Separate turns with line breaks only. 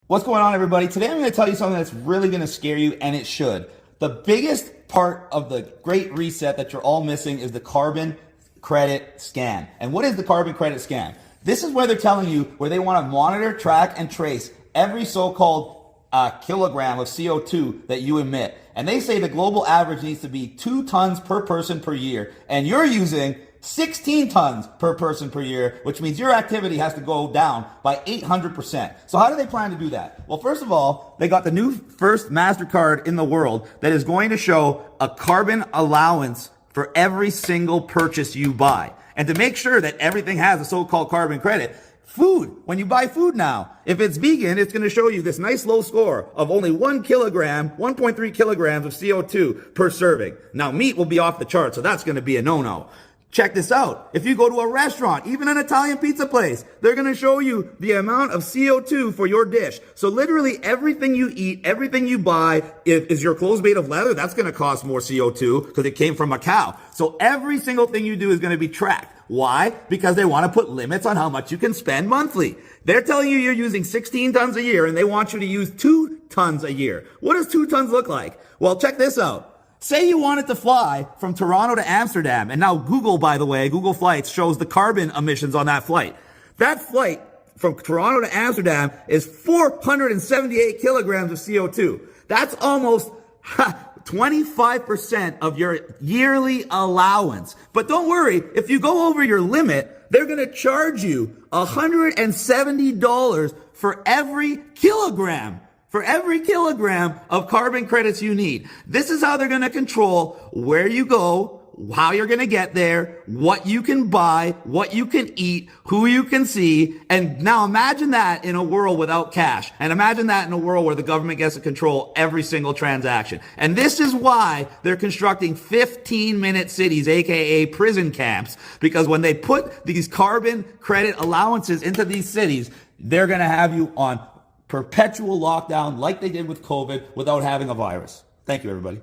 What's going on, everybody? Today I'm going to tell you something that's really going to scare you, and it should. The biggest part of the Great Reset that you're all missing is the carbon credit scan. And what is the carbon credit scan? This is where they're telling you where they want to monitor, track, and trace every so-called kilogram of CO2 that you emit. And they say the global average needs to be 2 tons per person per year. And you're using 16 tons per person per year, which means your activity has to go down by 800%. So how do they plan to do that? Well, first of all, they got the new first MasterCard in the world that is going to show a carbon allowance for every single purchase you buy. And to make sure that everything has a so-called carbon credit, food, when you buy food now, if it's vegan, it's going to show you this nice low score of only 1 kilogram, 1.3 kilograms of CO2 per serving. Now, meat will be off the chart, so that's going to be a no-no. Check this out. If you go to a restaurant, even an Italian pizza place, they're going to show you the amount of CO2 for your dish. So literally everything you eat, everything you buy, is your clothes made of leather? That's going to cost more CO2 because it came from a cow. So every single thing you do is going to be tracked. Why? Because they want to put limits on how much you can spend monthly. They're telling you you're using 16 tons a year and they want you to use 2 tons a year. What does 2 tons look like? Well, check this out. Say you wanted to fly from Toronto to Amsterdam, and now Google, by the way, Google Flights shows the carbon emissions on that flight. That flight from Toronto to Amsterdam is 478 kilograms of CO2. That's almost 25% of your yearly allowance. But don't worry, if you go over your limit, they're going to charge you $170 for every kilogram. For every kilogram of carbon credits you need. This is how they're going to control where you go, how you're going to get there, what you can buy, what you can eat, who you can see. And now imagine that in a world without cash. And imagine that in a world where the government gets to control every single transaction. And this is why they're constructing 15-minute cities, aka prison camps. Because when they put these carbon credit allowances into these cities, they're going to have you on perpetual lockdown like they did with COVID without having a virus. Thank you, everybody.